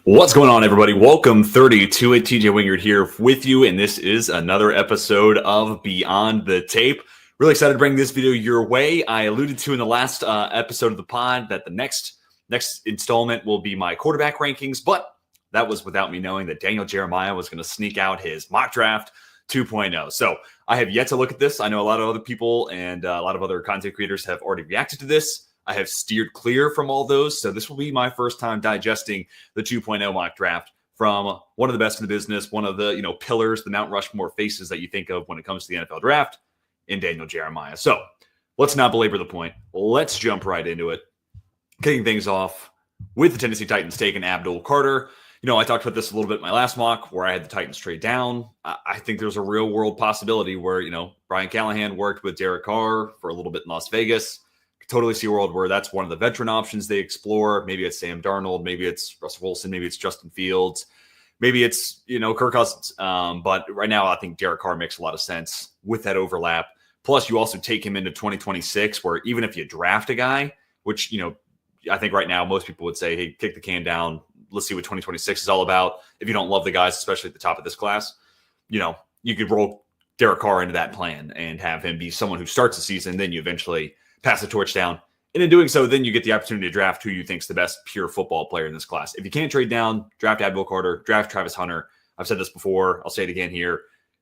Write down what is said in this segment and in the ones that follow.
What's going on, everybody? Welcome 30 to it. TJ Wingard here with you, and this is another episode of Beyond the Tape. Really excited to bring this video your way. I alluded to in the last episode of the pod that the next installment will be my quarterback rankings, but that was without me knowing that Daniel Jeremiah was going to sneak out his mock draft 2.0. So I have yet to look at this. I know a lot of other people and a lot of other content creators have already reacted to this. I have steered clear from all those, so this will be my first time digesting the 2.0 mock draft from one of the best in the business, one of the pillars, the Mount Rushmore faces that you think of when it comes to the NFL draft, in Daniel Jeremiah. So let's not belabor the point. Let's jump right into it. Kicking things off with the Tennessee Titans taking Abdul Carter. I talked about this a little bit in my last mock where I had the Titans trade down. I think there's a real world possibility where, Brian Callahan worked with Derek Carr for a little bit in Las Vegas. Totally see a world where that's one of the veteran options they explore. Maybe it's Sam Darnold, maybe it's Russell Wilson, maybe it's Justin Fields, maybe it's Kirk Cousins. But right now, I think Derek Carr makes a lot of sense with that overlap. Plus, you also take him into 2026, where even if you draft a guy, which I think right now most people would say, hey, kick the can down. Let's see what 2026 is all about. If you don't love the guys, especially at the top of this class, you could roll Derek Carr into that plan and have him be someone who starts the season. Then you eventually pass the torch down. And in doing so, then you get the opportunity to draft who you think is the best pure football player in this class. If you can't trade down, draft Abdul Carter, draft Travis Hunter. I've said this before. I'll say it again here.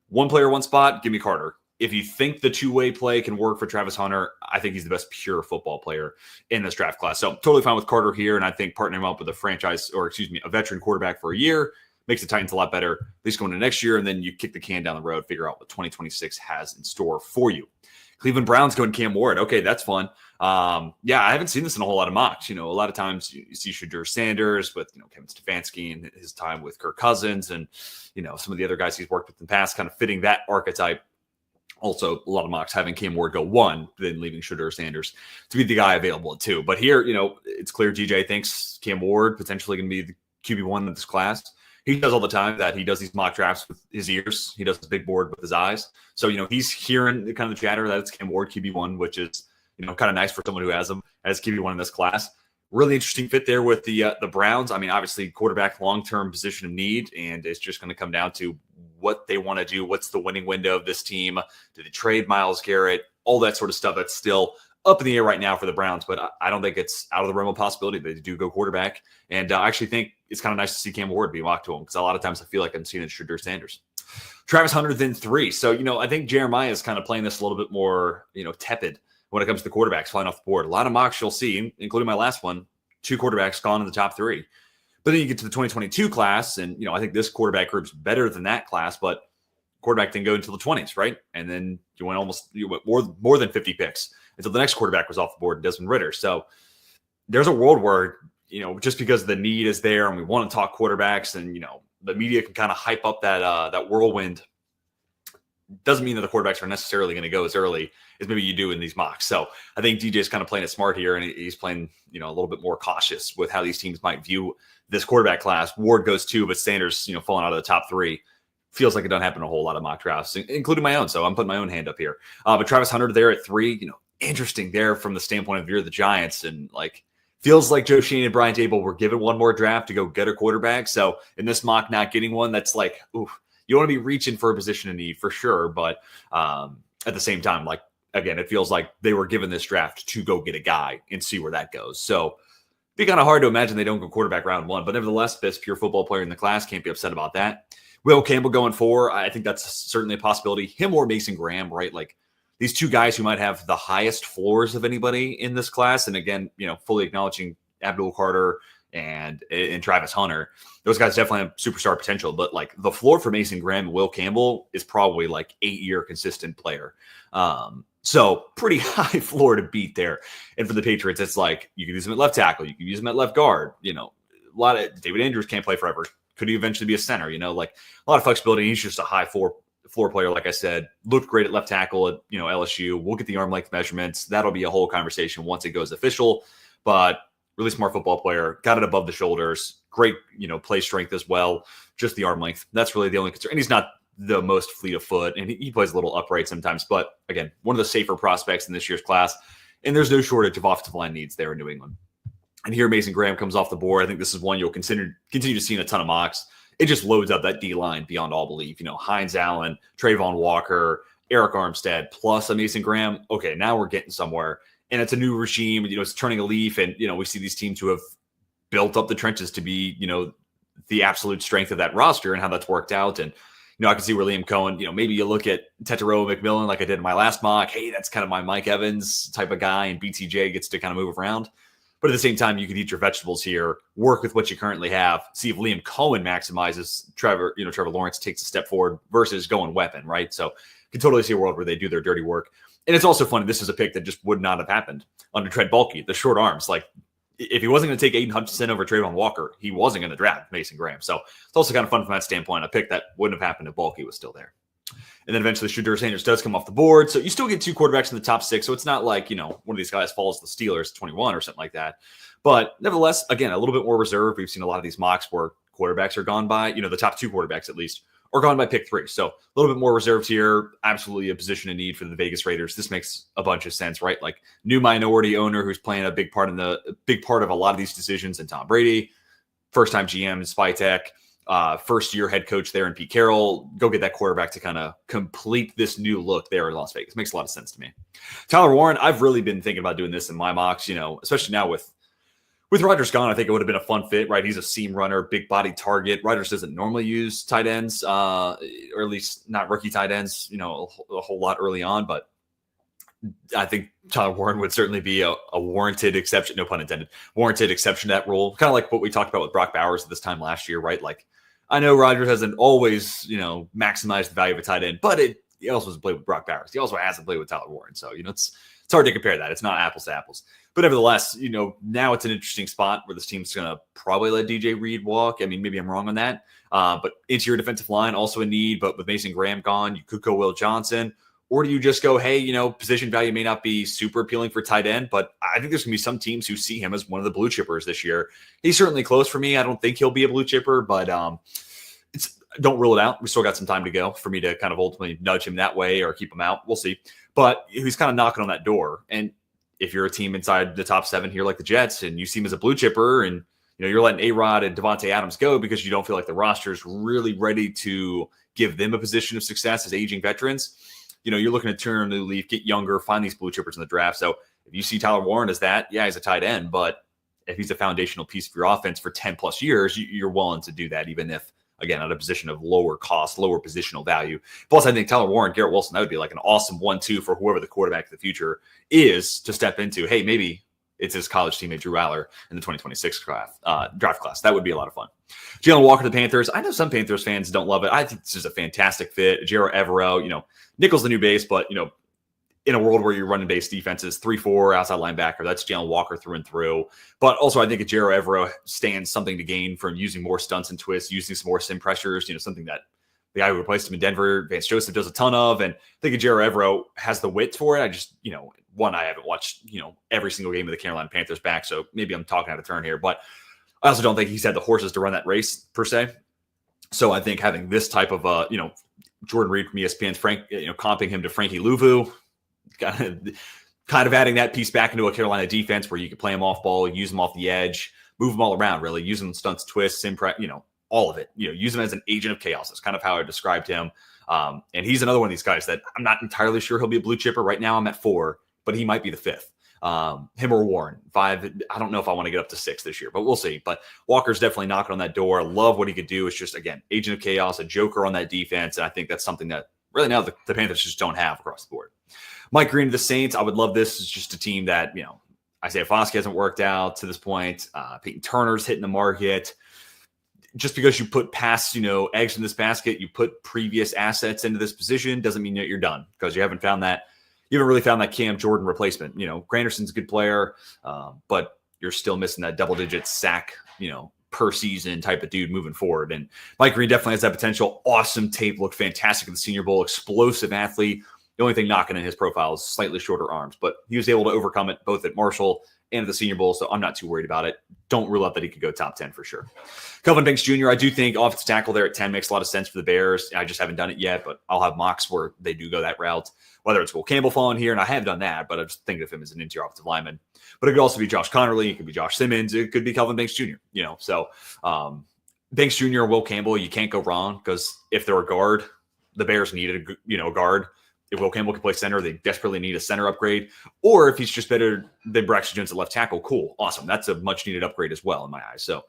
One player, one spot, give me Carter. If you think the two-way play can work for Travis Hunter, I think he's the best pure football player in this draft class. So I'm totally fine with Carter here, and I think partnering him up with a veteran quarterback for a year makes the Titans a lot better, at least going into next year, and then you kick the can down the road, figure out what 2026 has in store for you. Cleveland Browns going Cam Ward. Okay, that's fun. I haven't seen this in a whole lot of mocks. A lot of times you see Shedeur Sanders with, Kevin Stefanski and his time with Kirk Cousins and, some of the other guys he's worked with in the past kind of fitting that archetype. Also, a lot of mocks having Cam Ward go 1, then leaving Shedeur Sanders to be the guy available at 2. But here, it's clear DJ thinks Cam Ward potentially going to be the QB1 of this class. He does all the time that he does these mock drafts with his ears. He does his big board with his eyes. So, he's hearing the kind of the chatter that it's Cam Ward QB1, which is, kind of nice for someone who has him as QB1 in this class. Really interesting fit there with the Browns. I mean, obviously quarterback long-term position of need, and it's just going to come down to what they want to do. What's the winning window of this team? Do they trade Myles Garrett? All that sort of stuff that's still up in the air right now for the Browns, but I don't think it's out of the realm of possibility that they do go quarterback. And I actually think it's kind of nice to see Cam Ward be mocked to him because a lot of times I feel like I'm seeing Shedeur Sanders. Travis Hunter then 3. So, I think Jeremiah is kind of playing this a little bit more, tepid when it comes to the quarterbacks flying off the board. A lot of mocks you'll see, including my last one, 2 quarterbacks gone in the top 3. But then you get to the 2022 class, and, I think this quarterback group's better than that class, but quarterback didn't go until the 20s, right? And then you went more than 50 picks until the next quarterback was off the board, Desmond Ridder. So there's a world where, just because the need is there and we want to talk quarterbacks and, the media can kind of hype up that whirlwind, doesn't mean that the quarterbacks are necessarily going to go as early as maybe you do in these mocks. So I think DJ's kind of playing it smart here, and he's playing, a little bit more cautious with how these teams might view this quarterback class. Ward goes 2, but Sanders, falling out of the top 3. Feels like it doesn't happen in a whole lot of mock drafts, including my own. So I'm putting my own hand up here. But Travis Hunter there at 3, interesting there from the standpoint of you're the Giants, and feels like Joe Schoen and Brian Daboll were given one more draft to go get a quarterback. So in this mock, not getting one, that's oof. You want to be reaching for a position of need for sure. But at the same time, again, it feels like they were given this draft to go get a guy and see where that goes. So it'd be kind of hard to imagine they don't go quarterback round 1. But nevertheless, best pure football player in the class, can't be upset about that. Will Campbell going 4, I think that's certainly a possibility. Him or Mason Graham, right? These 2 guys who might have the highest floors of anybody in this class. And again, fully acknowledging Abdul Carter and Travis Hunter. Those guys definitely have superstar potential, but the floor for Mason Graham and Will Campbell is probably 8-year consistent player. So pretty high floor to beat there. And for the Patriots, it's you can use him at left tackle. You can use him at left guard. A lot of David Andrews can't play forever. Could he eventually be a center? A lot of flexibility. He's just a high floor player. Like I said, looked great at left tackle at, LSU. We'll get the arm length measurements. That'll be a whole conversation once it goes official. But really smart football player, got it above the shoulders, great, play strength as well, just the arm length. That's really the only concern. And he's not the most fleet of foot, and he plays a little upright sometimes. But again, one of the safer prospects in this year's class, and there's no shortage of offensive line needs there in New England. And here Mason Graham comes off the board. I think this is one you'll continue to see in a ton of mocks. It just loads up that D-line beyond all belief. Hines Allen, Trayvon Walker, Eric Armstead, plus a Mason Graham. Okay, now we're getting somewhere. And it's a new regime. It's turning a leaf. And, we see these teams who have built up the trenches to be, the absolute strength of that roster and how that's worked out. And, I can see where Liam Cohen, maybe you look at Tetairoa McMillan like I did in my last mock. Hey, that's kind of my Mike Evans type of guy, and BTJ gets to kind of move around. But at the same time, you could eat your vegetables here, work with what you currently have, see if Liam Cohen maximizes Trevor Lawrence takes a step forward versus going weapon, right? So you can totally see a world where they do their dirty work. And it's also funny, this is a pick that just would not have happened under Trent Baalke, the short arms. Like, if he wasn't going to take Aiden Hutchinson over Trayvon Walker, he wasn't going to draft Mason Graham. So it's also kind of fun from that standpoint, a pick that wouldn't have happened if Baalke was still there. And then eventually Shedeur Sanders does come off the board. So you still get 2 quarterbacks in the top 6. So it's not like, one of these guys falls to the Steelers 21 or something like that. But nevertheless, again, a little bit more reserved. We've seen a lot of these mocks where quarterbacks are gone by, the top 2 quarterbacks at least, are gone by pick 3. So a little bit more reserved here. Absolutely a position of need for the Vegas Raiders. This makes a bunch of sense, right? Like, new minority owner who's playing a big part of a lot of these decisions, and Tom Brady, first-time GM in Spytech, first-year head coach there in Pete Carroll. Go get that quarterback to kind of complete this new look there in Las Vegas. Makes a lot of sense to me. Tyler Warren, I've really been thinking about doing this in my mocks, especially now with Rodgers gone. I think it would have been a fun fit, right? He's a seam runner, big body target. Rodgers doesn't normally use tight ends, or at least not rookie tight ends, a whole lot early on. But I think Tyler Warren would certainly be a warranted exception, no pun intended, warranted exception to that rule. Kind of like what we talked about with Brock Bowers at this time last year, right? Like, I know Rodgers hasn't always, maximized the value of a tight end, but he also hasn't played with Brock Bowers. He also hasn't played with Tyler Warren. So, it's hard to compare that. It's not apples to apples. But nevertheless, now it's an interesting spot where this team's going to probably let DJ Reed walk. I mean, maybe I'm wrong on that. But interior defensive line, also a need. But with Mason Graham gone, you could go Will Johnson. Or do you just go, hey, position value may not be super appealing for tight end, but I think there's going to be some teams who see him as one of the blue chippers this year. He's certainly close for me. I don't think he'll be a blue chipper, but don't rule it out. We still got some time to go for me to kind of ultimately nudge him that way or keep him out. We'll see. But he's kind of knocking on that door. And if you're a team inside the top 7 here like the Jets and you see him as a blue chipper and you're letting A-Rod and Devontae Adams go because you don't feel like the roster is really ready to give them a position of success as aging veterans, you're looking to turn a new leaf, get younger, find these blue chippers in the draft. So if you see Tyler Warren as that, yeah, he's a tight end, but if he's a foundational piece of your offense for 10 plus years, you're willing to do that, even if, again, at a position of lower cost, lower positional value. Plus, I think Tyler Warren, Garrett Wilson, that would be like an awesome 1-2 for whoever the quarterback of the future is to step into. Hey, maybe it's his college teammate Drew Aller in the 2026 draft class. That would be a lot of fun. Jalen Walker, the Panthers. I know some Panthers fans don't love it. I think this is a fantastic fit. Jero Evero, nickel's the new base, but, in a world where you're running base defenses, 3-4 outside linebacker, that's Jalen Walker through and through. But also I think Jero Evero stands something to gain from using more stunts and twists, using some more sim pressures, something that the guy who replaced him in Denver, Vance Joseph, does a ton of. And I think Jero Evero has the wit for it. I just, I haven't watched, every single game of the Carolina Panthers back, so maybe I'm talking out of turn here. But I also don't think he's had the horses to run that race per se. So I think having this type of, Jordan Reed from ESPN's comping him to Frankie Louvu, kind of adding that piece back into a Carolina defense where you could play him off ball, use him off the edge, move him all around, really, use him in stunts, twists, all of it. Use him as an agent of chaos. That's kind of how I described him. And he's another one of these guys that I'm not entirely sure he'll be a blue chipper. Right now I'm at 4, but he might be the 5th. Him or Warren, 5. I don't know if I want to get up to 6 this year, but we'll see. But Walker's definitely knocking on that door. Love what he could do. It's just, again, agent of chaos, a joker on that defense. And I think that's something that really now the Panthers just don't have across the board. Mike Green to the Saints. I would love this. It's just a team that, Isaiah Foskey hasn't worked out to this point. Peyton Turner's hitting the market. Just because you put past, eggs in this basket, you put previous assets into this position doesn't mean that you're done, because you haven't really found that Cam Jordan replacement. Granderson's a good player, but you're still missing that double-digit sack, per season type of dude moving forward. And Mike Green definitely has that potential. Awesome tape, looked fantastic at the Senior Bowl, explosive athlete. The only thing knocking in his profile is slightly shorter arms, but he was able to overcome it both at Marshall and at the Senior Bowl, so I'm not too worried about it. Don't rule out that he could go top 10 for sure. Kelvin Banks Jr., I do think offensive tackle there at 10 makes a lot of sense for the Bears. I just haven't done it yet, but I'll have mocks where they do go that route. Whether it's Will Campbell falling here, and I have done that, but I just think of him as an interior offensive lineman. But it could also be Josh Connerly. It could be Josh Simmons. It could be Kelvin Banks Jr., So Banks Jr. or Will Campbell, you can't go wrong because if they're a guard, the Bears needed a guard. If Will Campbell can play center, they desperately need a center upgrade. Or if he's just better than Braxton Jones at left tackle, cool, awesome. That's a much-needed upgrade as well in my eyes. So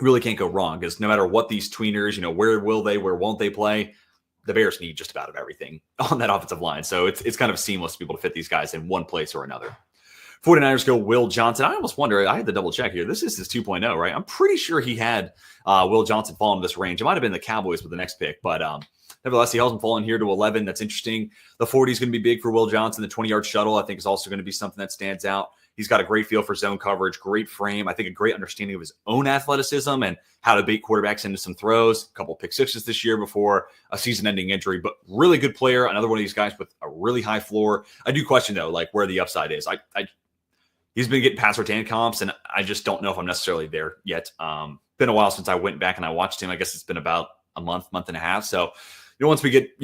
really can't go wrong because no matter what these tweeners, where will they, where won't they play, the Bears need just about everything on that offensive line. So it's kind of seamless to be able to fit these guys in one place or another. 49ers go Will Johnson. I almost wonder, I had to double check here. This is his 2.0, right? I'm pretty sure he had Will Johnson fall into this range. It might have been the Cowboys with the next pick, but nevertheless, he has him falling here to 11. That's interesting. The 40 is going to be big for Will Johnson. The 20-yard shuttle, I think, is also going to be something that stands out. He's got a great feel for zone coverage, great frame. I think a great understanding of his own athleticism and how to bait quarterbacks into some throws. A couple pick sixes this year before a season-ending injury, but really good player. Another one of these guys with a really high floor. I do question, though, like where the upside is. He's been getting pass Surtain comps, and I just don't know if I'm necessarily there yet. Been a while since I went back and I watched him. I guess it's been about a month and a half. So, once we get,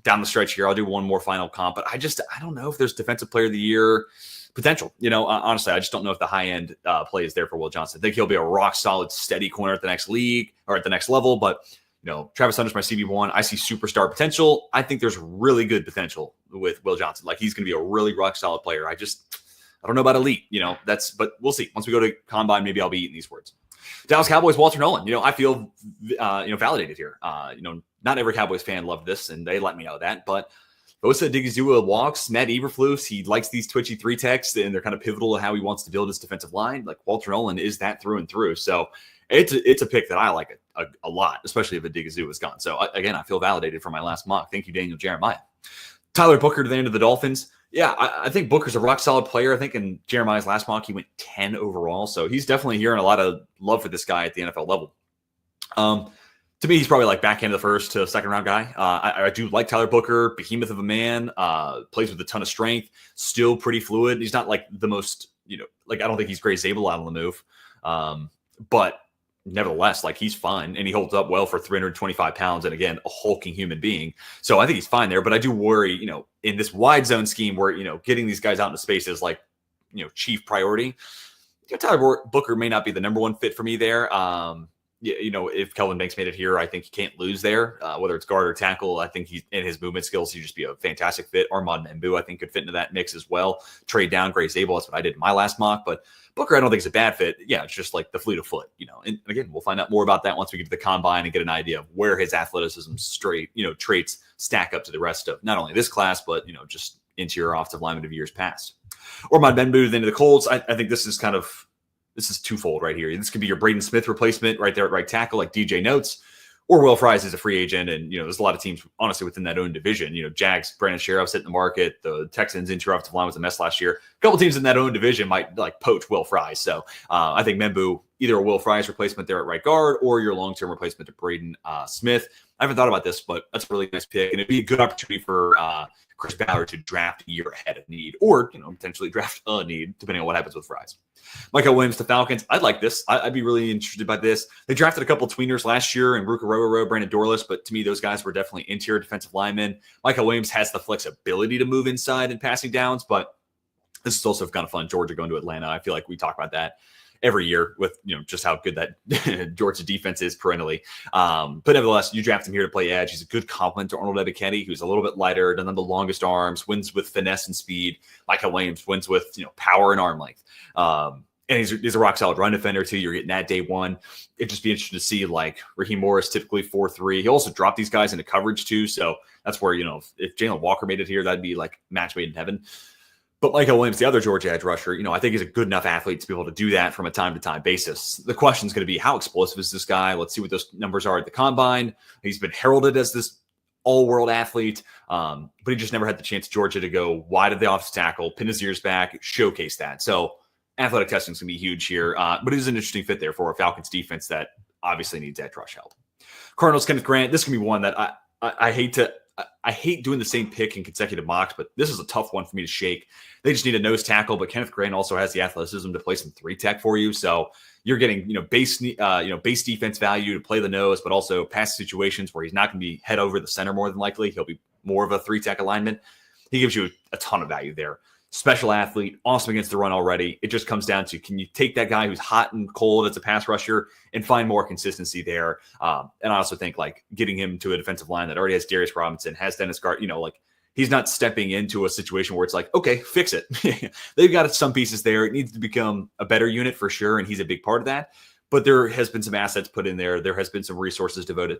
down the stretch here, I'll do one more final comp. But I don't know if there's defensive player of the year potential. Honestly, I just don't know if the high end play is there for Will Johnson. I think he'll be a rock solid, steady corner at the next league or at the next level. But, Travis Hunter's my CB1. I see superstar potential. I think there's really good potential with Will Johnson. Like he's going to be a really rock solid player. I don't know about elite, but we'll see. Once we go to combine, maybe I'll be eating these words. Dallas Cowboys, Walter Nolan. I feel, validated here. Not every Cowboys fan loved this, and they let me know that. But Bosa Odighizuwa walks. Matt Eberflus, he likes these twitchy three techs, and they're kind of pivotal to how he wants to build his defensive line. Like Walter Nolan is that through and through. So it's a pick that I like a lot, especially if Odighizuwa is gone. So again, I feel validated for my last mock. Thank you, Daniel Jeremiah. Tyler Booker to the end of the Dolphins. Yeah, I think Booker's a rock-solid player. I think in Jeremiah's last mock, he went 10 overall. So he's definitely hearing a lot of love for this guy at the NFL level. To me, he's probably like back end of the first to second-round guy. I do like Tyler Booker, behemoth of a man, plays with a ton of strength, still pretty fluid. He's not like the most, I don't think he's Gray Zabel out on the move. But nevertheless, like he's fine and he holds up well for 325 pounds. And again, a hulking human being. So I think he's fine there, but I do worry, in this wide zone scheme where, getting these guys out into space is like, chief priority. Tyler Booker may not be the number one fit for me there. If Kelvin Banks made it here, I think he can't lose there, whether it's guard or tackle. I think he's in his movement skills. He'd just be a fantastic fit. Armand M'Bu, I think, could fit into that mix as well. Trade down Gray Zabel. That's what I did in my last mock. But Booker, I don't think is a bad fit. Yeah, it's just like the fleet of foot, And again, we'll find out more about that once we get to the combine and get an idea of where his athleticism traits stack up to the rest of not only this class, but, just interior offensive linemen of years past. Armand M'Bu, then to the Colts. I think this is twofold right here. This could be your Braden Smith replacement right there at right tackle, like DJ Notes, or Will Fries is a free agent. And, there's a lot of teams, honestly, within that own division. Jags, Brandon Sheriff's hitting the market. The Texans' interior offensive line was a mess last year. A couple teams in that own division might poach Will Fries. So I think M'Bu, either a Will Fries replacement there at right guard or your long-term replacement to Braden Smith. I haven't thought about this, but that's a really nice pick. And it'd be a good opportunity for Chris Ballard to draft a year ahead of need or, potentially draft a need, depending on what happens with Fries. Michael Williams to Falcons. I'd like this. I'd be really interested by this. They drafted a couple of tweeners last year in Ruka Roro, Brandon Dorless, but to me, those guys were definitely interior defensive linemen. Michael Williams has the flexibility to move inside and passing downs, but this is also kind of fun. Georgia going to Atlanta. I feel like we talk about that every year with, just how good that Georgia defense is perennially. But nevertheless, you draft him here to play edge. He's a good complement to Arnold Ebiketie, who's a little bit lighter, doesn't have the longest arms, wins with finesse and speed. Michael Williams wins with, power and arm length. And he's a rock solid run defender too. You're getting that day one. It'd just be interesting to see like Raheem Morris, typically 4-3. He also dropped these guys into coverage too. So that's where, if Jalen Walker made it here, that'd be like match made in heaven. But Michael Williams, the other Georgia edge rusher, I think he's a good enough athlete to be able to do that from a time-to-time basis. The question is going to be, how explosive is this guy? Let's see what those numbers are at the combine. He's been heralded as this all-world athlete, but he just never had the chance, Georgia, to go wide of the offensive tackle, pin his ears back, showcase that. So athletic testing is going to be huge here, but it is an interesting fit there for a Falcons defense that obviously needs edge rush help. Cardinals, Kenneth Grant. This can be one that I hate to I hate doing the same pick in consecutive mocks, but this is a tough one for me to shake. They just need a nose tackle, but Kenneth Grant also has the athleticism to play some 3-tech for you. So you're getting, base defense value to play the nose, but also pass situations where he's not going to be head over the center more than likely. He'll be more of a 3-tech alignment. He gives you a ton of value there. Special athlete, awesome against the run already. It just comes down to, can you take that guy who's hot and cold as a pass rusher and find more consistency there? And I also think like getting him to a defensive line that already has Darius Robinson, has Dennis Gart, he's not stepping into a situation where it's like, okay, fix it. They've got some pieces there. It needs to become a better unit for sure, and he's a big part of that. But there has been some assets put in there. There has been some resources devoted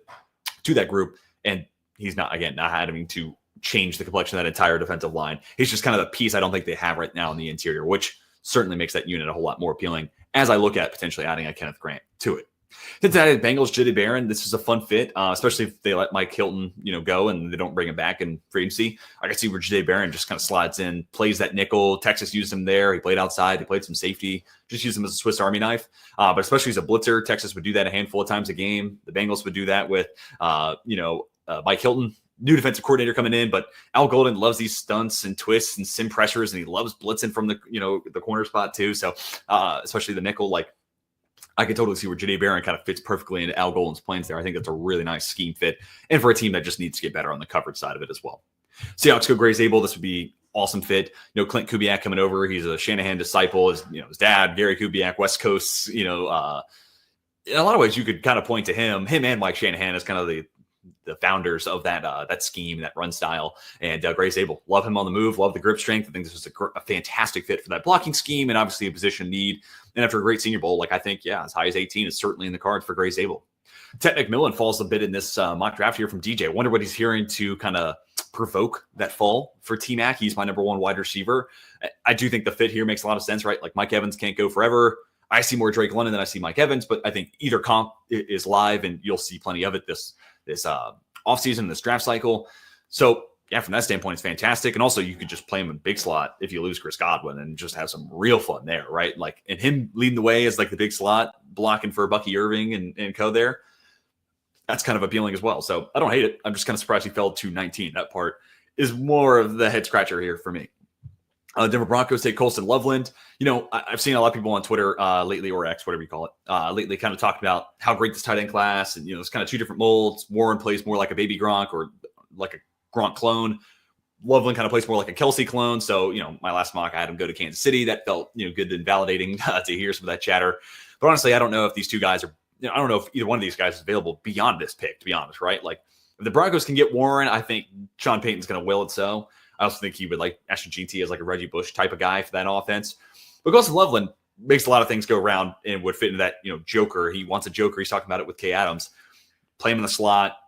to that group, and he's not having to change the complexion of that entire defensive line. He's just kind of the piece I don't think they have right now in the interior, which certainly makes that unit a whole lot more appealing as I look at potentially adding a Kenneth Grant to it. Cincinnati Bengals, Jahdae Barron, this is a fun fit, especially if they let Mike Hilton, go and they don't bring him back in free agency. I can see where Jahdae Barron just kind of slides in, plays that nickel. Texas used him there. He played outside. He played some safety. Just use him as a Swiss Army knife. But especially as a blitzer, Texas would do that a handful of times a game. The Bengals would do that with, Mike Hilton. New defensive coordinator coming in, but Al Golden loves these stunts and twists and sim pressures, and he loves blitzing from the corner spot too. So especially the nickel, like I can totally see where Jahdae Barron kind of fits perfectly into Al Golden's plans there. I think that's a really nice scheme fit, and for a team that just needs to get better on the coverage side of it as well. Seahawks go Gray Zabel. This would be awesome fit. Clint Kubiak coming over. He's a Shanahan disciple. His dad, Gary Kubiak, West Coast. In a lot of ways, you could kind of point to him and Mike Shanahan as kind of the founders of that scheme, that run style. And Gray Zabel, love him on the move, love the grip strength. I think this is a fantastic fit for that blocking scheme and obviously a position need. And after a great Senior Bowl, I think, as high as 18 is certainly in the cards for Gray Zabel. Ted McMillan falls a bit in this mock draft here from DJ. Wonder what he's hearing to kind of provoke that fall for T-Mac. He's my number one wide receiver. I do think the fit here makes a lot of sense, right? Like Mike Evans can't go forever. I see more Drake London than I see Mike Evans, but I think either comp is live and you'll see plenty of it this offseason, this draft cycle. So from that standpoint, it's fantastic. And also you could just play him in big slot if you lose Chris Godwin and just have some real fun there, right? Like, and him leading the way as like the big slot blocking for Bucky Irving and co there. That's kind of appealing as well. So I don't hate it. I'm just kind of surprised he fell to 19. That part is more of the head scratcher here for me. Denver Broncos take Colston Loveland. I've seen a lot of people on Twitter lately, or X, whatever you call it, lately kind of talking about how great this tight end class. And, it's kind of two different molds. Warren plays more like a baby Gronk or like a Gronk clone. Loveland kind of plays more like a Kelsey clone. So, my last mock, I had him go to Kansas City. That felt, good and validating to hear some of that chatter. But honestly, I don't know if these two guys are, I don't know if either one of these guys is available beyond this pick, to be honest, right? Like, if the Broncos can get Warren, I think Sean Payton's going to will it so. I also think he would like Ashton GT as like a Reggie Bush type of guy for that offense. But Colston Loveland makes a lot of things go around and would fit into that, joker. He wants a joker. He's talking about it with Kay Adams. Play him in the slot.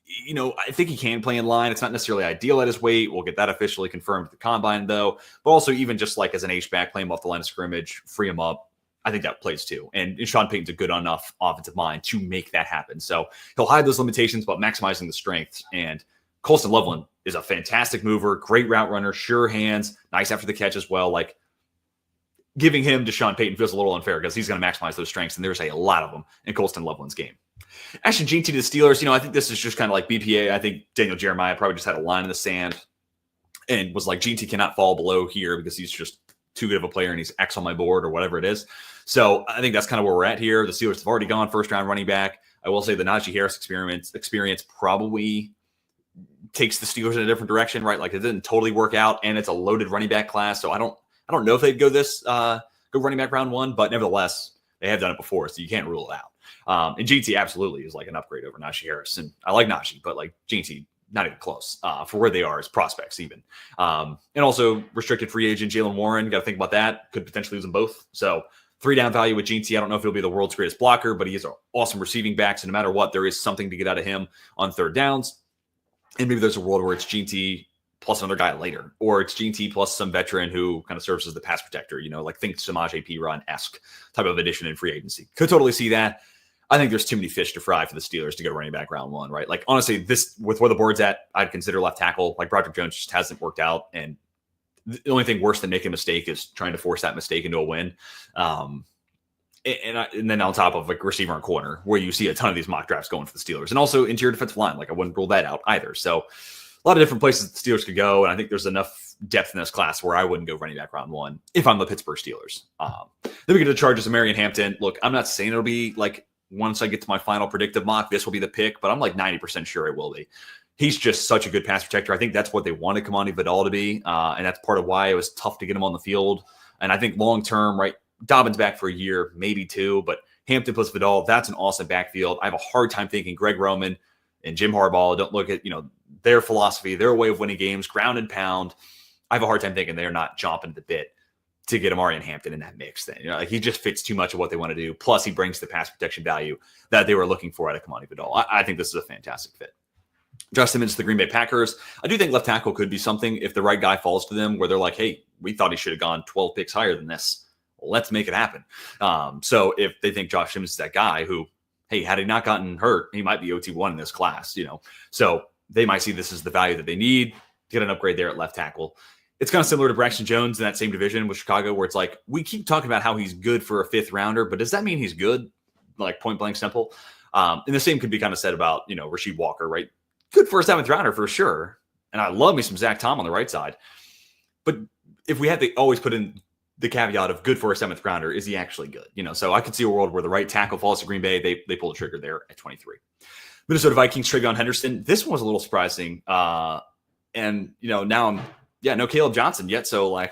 I think he can play in line. It's not necessarily ideal at his weight. We'll get that officially confirmed at the combine, though. But also even just like as an H-back, play him off the line of scrimmage, free him up. I think that plays too. And Sean Payton's a good enough offensive mind to make that happen. So he'll hide those limitations, but maximizing the strengths. And Colston Loveland is a fantastic mover, great route runner, sure hands, nice after the catch as well. Like, giving him to Sean Payton feels a little unfair because he's going to maximize those strengths, and there's a lot of them in Colston Loveland's game. Ashton GT to the Steelers, I think this is just kind of like BPA. I think Daniel Jeremiah probably just had a line in the sand and was like, GT cannot fall below here because he's just too good of a player and he's X on my board or whatever it is. So I think that's kind of where we're at here. The Steelers have already gone first-round running back. I will say the Najee Harris experience probably takes the Steelers in a different direction, right? Like, it didn't totally work out, and it's a loaded running back class. So I don't know if they'd go running back round one, but nevertheless, they have done it before, so you can't rule it out. And GT absolutely is like an upgrade over Najee Harris. And I like Najee, but like GT, not even close for where they are as prospects even. And also restricted free agent Jaylen Warren, got to think about that. Could potentially lose them both. So 3-down value with GT. I don't know if he'll be the world's greatest blocker, but he is an awesome receiving back. So no matter what, there is something to get out of him on third downs. And maybe there's a world where it's GT plus another guy later, or it's GT plus some veteran who kind of serves as the pass protector, like think Samaje Perine-esque type of addition in free agency. Could totally see that. I think there's too many fish to fry for the Steelers to go running back round one, right? Like, honestly, this with where the board's at, I'd consider left tackle. Like, Broderick Jones just hasn't worked out. And the only thing worse than making a mistake is trying to force that mistake into a win. And then on top of like receiver and corner, where you see a ton of these mock drafts going for the Steelers, and also interior defensive line. Like, I wouldn't rule that out either. So a lot of different places the Steelers could go, and I think there's enough depth in this class where I wouldn't go running back round 1 if I'm the Pittsburgh Steelers. Then we get to the Chargers of Marion Hampton. Look, I'm not saying it'll be like once I get to my final predictive mock, this will be the pick, but I'm like 90% sure it will be. He's just such a good pass protector. I think that's what they wanted Kamani Vidal to be, and that's part of why it was tough to get him on the field. And I think long-term, right, Dobbins back for a year, maybe 2, but Hampton plus Vidal, that's an awesome backfield. I have a hard time thinking Greg Roman and Jim Harbaugh don't look at, their philosophy, their way of winning games, ground and pound. I have a hard time thinking they're not chomping at the bit to get Amari and Hampton in that mix. Then, he just fits too much of what they want to do. Plus, he brings the pass protection value that they were looking for out of Kamani Vidal. I think this is a fantastic fit. Josh Simmons to the Green Bay Packers. I do think left tackle could be something if the right guy falls to them where they're like, hey, we thought he should have gone 12 picks higher than this. Let's make it happen. So if they think Josh Simmons is that guy who, hey, had he not gotten hurt, he might be OT1 in this class, So they might see this as the value that they need to get an upgrade there at left tackle. It's kind of similar to Braxton Jones in that same division with Chicago, where it's like, we keep talking about how he's good for a 5th rounder, but does that mean he's good? Like point blank simple. And the same could be kind of said about, Rasheed Walker, right? Good for a 7th rounder for sure. And I love me some Zach Tom on the right side. But if we had to always put in the caveat of good for a 7th rounder, is he actually good? So I could see a world where the right tackle falls to Green Bay. They pull the trigger there at 23. Minnesota Vikings, Travion Henderson. This one was a little surprising. And, now I'm, no Caleb Johnson yet. So I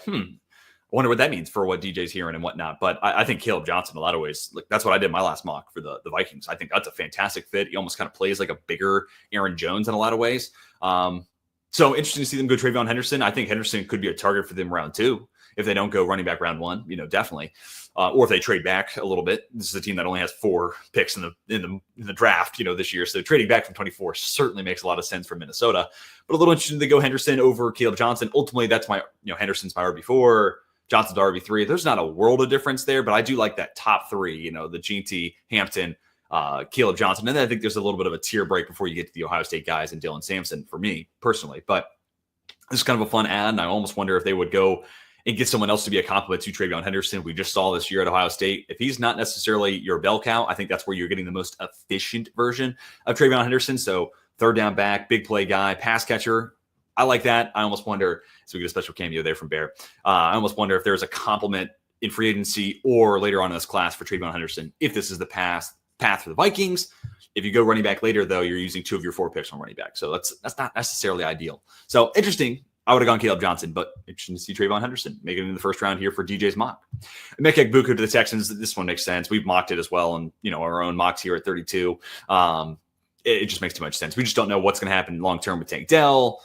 wonder what that means for what DJ's hearing and whatnot. But I think Caleb Johnson, in a lot of ways, that's what I did in my last mock for the Vikings. I think that's a fantastic fit. He almost kind of plays like a bigger Aaron Jones in a lot of ways. So interesting to see them go Travion Henderson. I think Henderson could be a target for them round 2 if they don't go running back round 1, definitely. Or if they trade back a little bit. This is a team that only has 4 picks in the draft, this year. So trading back from 24 certainly makes a lot of sense for Minnesota. But a little interesting to go Henderson over Caleb Johnson. Ultimately, that's my, Henderson's my RB4, Johnson's RB3. There's not a world of difference there, but I do like that top 3, the GT, Hampton, Caleb Johnson. And then I think there's a little bit of a tier break before you get to the Ohio State guys and Dylan Sampson for me personally. But this is kind of a fun ad, and I almost wonder if they would go and get someone else to be a complement to Travion Henderson. We just saw this year at Ohio State. If he's not necessarily your bell cow, I think that's where you're getting the most efficient version of Travion Henderson. So 3rd down back, big play guy, pass catcher. I like that. I almost wonder, so we get a special cameo there from Bear. I almost wonder if there's a complement in free agency or later on in this class for Travion Henderson, if this is the path for the Vikings. If you go running back later, though, you're using 2 of your 4 picks on running back. So that's not necessarily ideal. So interesting. I would have gone Caleb Johnson, but interesting to see Travion Henderson make it in the first round here for DJ's mock. Emeka Egbuka to the Texans. This one makes sense. We've mocked it as well, and our own mocks here at 32. It just makes too much sense. We just don't know what's going to happen long term with Tank Dell.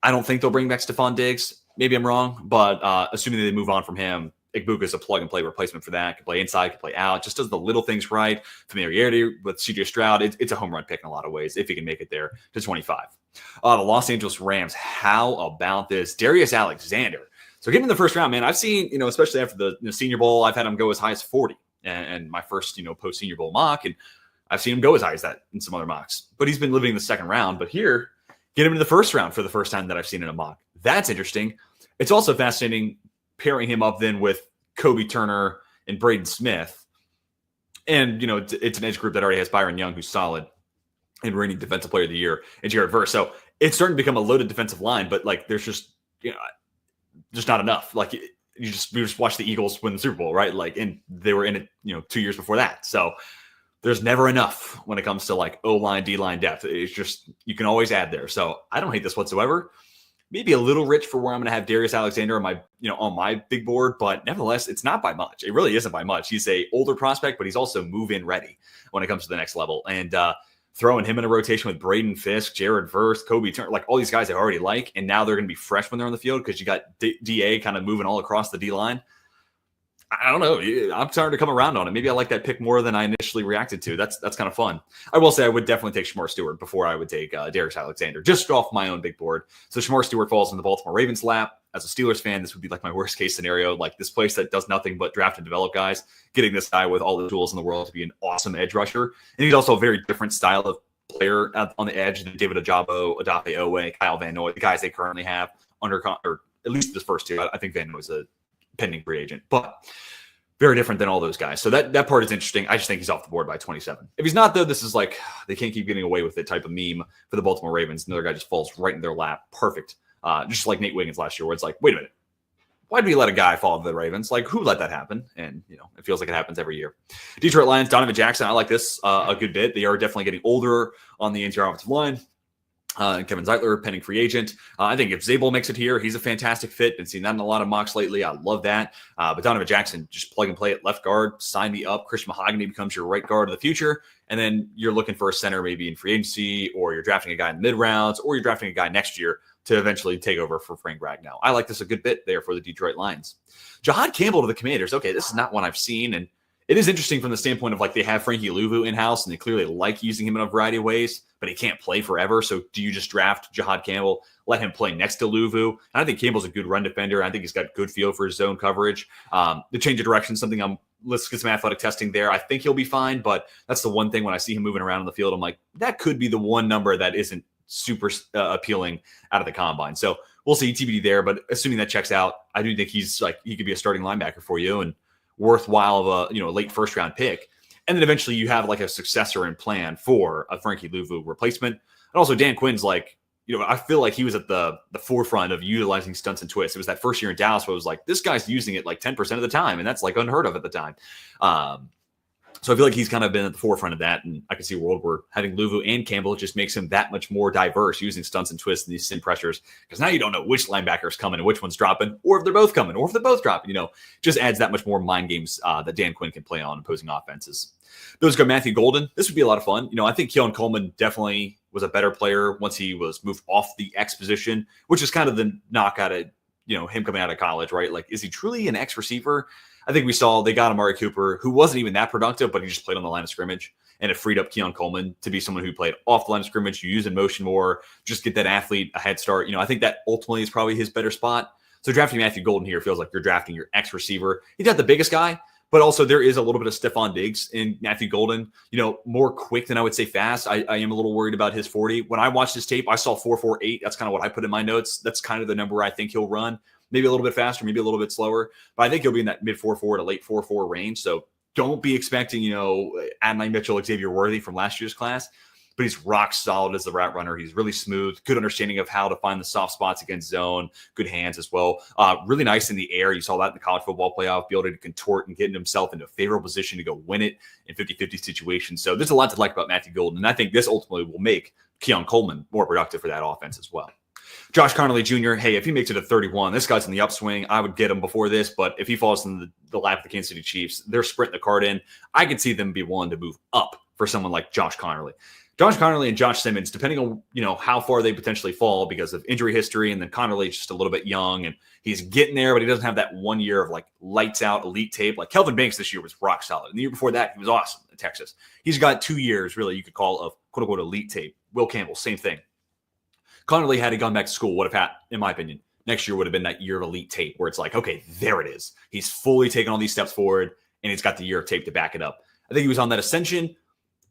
I don't think they'll bring back Stephon Diggs. Maybe I'm wrong, but assuming they move on from him, Egbuka is a plug and play replacement for that. Can play inside, can play out. Just does the little things right. Familiarity with CJ Stroud. It's a home run pick in a lot of ways if he can make it there to 25. The Los Angeles Rams. How about this? Darius Alexander. So getting in the first round, man, I've seen, especially after the Senior Bowl, I've had him go as high as 40 and my first, post Senior Bowl mock. And I've seen him go as high as that in some other mocks, but he's been living in the second round. But here, get him in the first round for the first time that I've seen in a mock. That's interesting. It's also fascinating pairing him up then with Kobe Turner and Braden Smith. And, it's an edge group that already has Byron Young, who's solid, and reigning defensive player of the year, and Jared Verse. So it's starting to become a loaded defensive line, but there's just, just not enough. We just watched the Eagles win the Super Bowl, right? And they were in it, 2 years before that. So there's never enough when it comes to O-line, D-line depth. It's just, you can always add there. So I don't hate this whatsoever. Maybe a little rich for where I'm going to have Darius Alexander on my big board, but nevertheless, it's not by much. It really isn't by much. He's a older prospect, but he's also move-in ready when it comes to the next level. And throwing him in a rotation with Braden Fisk, Jared Verse, Kobe Turner, all these guys I already like, and now they're going to be fresh when they're on the field because you got DA kind of moving all across the D-line. I don't know. I'm starting to come around on it. Maybe I like that pick more than I initially reacted to. That's kind of fun. I will say I would definitely take Shamar Stewart before I would take Darius Alexander, just off my own big board. So Shamar Stewart falls in the Baltimore Ravens lap. As a Steelers fan, this would be my worst case scenario. This place that does nothing but draft and develop guys, getting this guy with all the tools in the world to be an awesome edge rusher. And he's also a very different style of player on the edge than David Ojabo, Odafe Owe, Kyle Van Noy, the guys they currently have under, or at least this first 2. I think Van Noy is a pending free agent. But Very different than all those guys. So that part is interesting. I just think he's off the board by 27. If he's not, though, this is like they can't keep getting away with it type of meme for the Baltimore Ravens. Another guy just falls right in their lap. Perfect. Just like Nate Wiggins last year, where it's like, wait a minute. Why do we let a guy fall to the Ravens? Like, who let that happen? And, it feels like it happens every year. Detroit Lions, Donovan Jackson. I like this a good bit. They are definitely getting older on the interior offensive line. And Kevin Zeitler, pending free agent. I think if Zabel makes it here, he's a fantastic fit. Been seeing that in a lot of mocks lately. I love that. But Donovan Jackson, just plug and play at left guard. Sign me up. Christian Mahogany becomes your right guard of the future. And then you're looking for a center maybe in free agency, or you're drafting a guy in the mid-rounds, or you're drafting a guy next year to eventually take over for Frank Ragnow. I like this a good bit there for the Detroit Lions. Jahad Campbell to the Commanders. Okay, this is not one I've seen, and it is interesting from the standpoint of like they have Frankie Luvu in-house, and they clearly like using him in a variety of ways, but he can't play forever. So do you just draft Jahad Campbell, let him play next to Luvu? And I think Campbell's a good run defender. I think he's got good feel for his zone coverage. The change of direction, let's get some athletic testing there. I think he'll be fine, but that's the one thing when I see him moving around on the field, I'm like, that could be the one number that isn't super appealing out of the combine. So we'll see TBD there, but assuming that checks out, I do think he could be a starting linebacker for you and worthwhile of a late first round pick. And then eventually you have like a successor and plan for a Frankie Luvu replacement. And also Dan Quinn's like, I feel like he was at the forefront of utilizing stunts and twists. It was that first year in Dallas where it was like, this guy's using it like 10% of the time. And that's like unheard of at the time. So I feel like he's kind of been at the forefront of that. And I can see a world where having Luvu and Campbell just makes him that much more diverse using stunts and twists and these sim pressures. Because now you don't know which linebacker is coming and which one's dropping, or if they're both coming, or if they're both dropping. Just adds that much more mind games that Dan Quinn can play on opposing offenses. Those go Matthew Golden. This would be a lot of fun. I think Keon Coleman definitely was a better player once he was moved off the X position, which is kind of the knock out of, him coming out of college, right? Like, is he truly an X receiver? I think we saw they got Amari Cooper, who wasn't even that productive, but he just played on the line of scrimmage, and it freed up Keon Coleman to be someone who played off the line of scrimmage, you use in motion more, just get that athlete a head start. I think that ultimately is probably his better spot. So drafting Matthew Golden here feels like you're drafting your X receiver. He's not the biggest guy, but also there is a little bit of Stephon Diggs in Matthew Golden, more quick than I would say fast. I am a little worried about his 40. When I watched his tape, I saw 4.48. That's kind of what I put in my notes. That's kind of the number I think he'll run. Maybe a little bit faster, maybe a little bit slower, but I think he'll be in that mid 4.4 to late 4.4 range. So don't be expecting, Adonai Mitchell, Xavier Worthy from last year's class, but he's rock solid as the route runner. He's really smooth, good understanding of how to find the soft spots against zone, good hands as well. Really nice in the air. You saw that in the college football playoff, be able to contort and get himself into a favorable position to go win it in 50-50 situations. So there's a lot to like about Matthew Golden, and I think this ultimately will make Keon Coleman more productive for that offense as well. Josh Connolly Jr., hey, if he makes it to 31, this guy's in the upswing. I would get him before this, but if he falls in the lap of the Kansas City Chiefs, they're sprinting the card in. I could see them be willing to move up for someone like Josh Connolly. Josh Connolly and Josh Simmons, depending on how far they potentially fall because of injury history, and then Connolly's just a little bit young and he's getting there, but he doesn't have that 1 year of like lights out elite tape. Like Kelvin Banks this year was rock solid. And the year before that, he was awesome in Texas. He's got 2 years, really, you could call of quote unquote elite tape. Will Campbell, same thing. Connolly, had he gone back to school, would have had, in my opinion, next year would have been that year of elite tape where it's like, okay, there it is. He's fully taken all these steps forward and he's got the year of tape to back it up. I think he was on that ascension,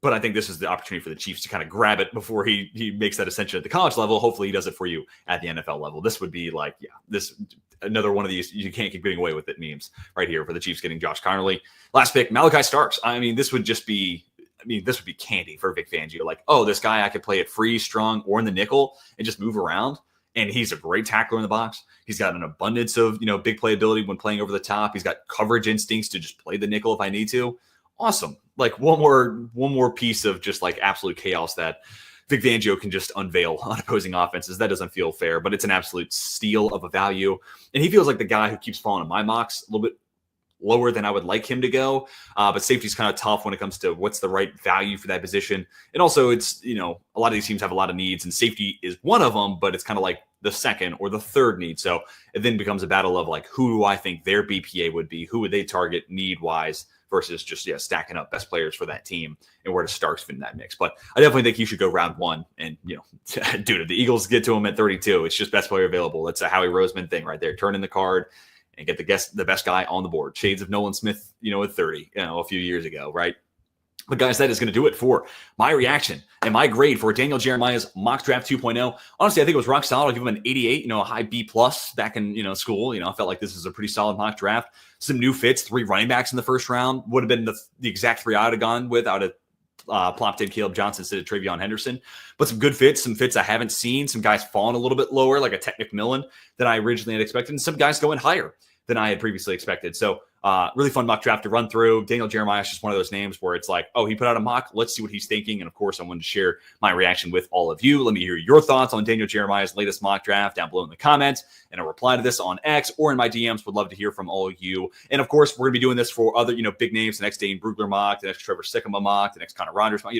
but I think this is the opportunity for the Chiefs to kind of grab it before he makes that ascension at the college level. Hopefully he does it for you at the NFL level. This would be like, this another one of these, you can't keep getting away with it memes right here for the Chiefs getting Josh Connolly. Last pick, Malachi Starks. I mean, this would be candy for Vic Fangio. Like, oh, this guy, I could play it free, strong, or in the nickel and just move around. And he's a great tackler in the box. He's got an abundance of, big playability when playing over the top. He's got coverage instincts to just play the nickel if I need to. Awesome. Like one more piece of just like absolute chaos that Vic Fangio can just unveil on opposing offenses. That doesn't feel fair, but it's an absolute steal of a value. And he feels like the guy who keeps falling in my mocks a little bit lower than I would like him to go. But safety is kind of tough when it comes to what's the right value for that position. And also it's, a lot of these teams have a lot of needs and safety is one of them, but it's kind of like the second or the third need. So it then becomes a battle of like, who do I think their BPA would be? Who would they target need wise versus just, stacking up best players for that team and where does Starks fit in that mix? But I definitely think you should go round one and, dude, if the Eagles get to him at 32, it's just best player available. That's a Howie Roseman thing right there. Turn in the card and get the best guy on the board. Shades of Nolan Smith, at 30, a few years ago, right? But guys, that is going to do it for my reaction and my grade for Daniel Jeremiah's mock draft 2.0. Honestly, I think it was rock solid. I'll give him an 88, a high B plus back in, school. I felt like this is a pretty solid mock draft. Some new fits, 3 running backs in the first round would have been the exact 3 I would have gone with. I would have plopped in Caleb Johnson instead of Travion Henderson. But some good fits, some fits I haven't seen. Some guys falling a little bit lower, like a Ted McMillan than I originally had expected. And some guys going higher than I had previously expected. So really fun mock draft to run through. Daniel Jeremiah is just one of those names where it's like, oh, he put out a mock. Let's see what he's thinking. And of course, I wanted to share my reaction with all of you. Let me hear your thoughts on Daniel Jeremiah's latest mock draft down below in the comments, and a reply to this on X or in my DMs. Would love to hear from all of you. And of course, we're going to be doing this for other, big names. The next Dane Brugler mock, the next Trevor Sikkema mock, the next Connor Rogers mock,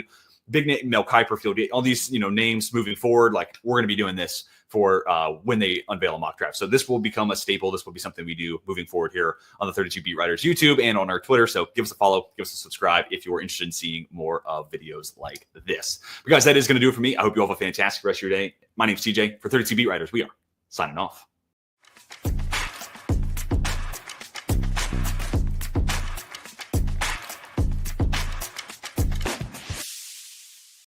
big name, Mel Kiper Field, all these, names moving forward. Like, we're going to be doing this for when they unveil a mock draft. So this will become a staple. This will be something we do moving forward here on the 32 Beat Writers YouTube and on our Twitter. So give us a follow, give us a subscribe if you're interested in seeing more of videos like this. But guys, that is going to do it for me. I hope you all have a fantastic rest of your day. My name's TJ for 32 Beat Writers. We are signing off.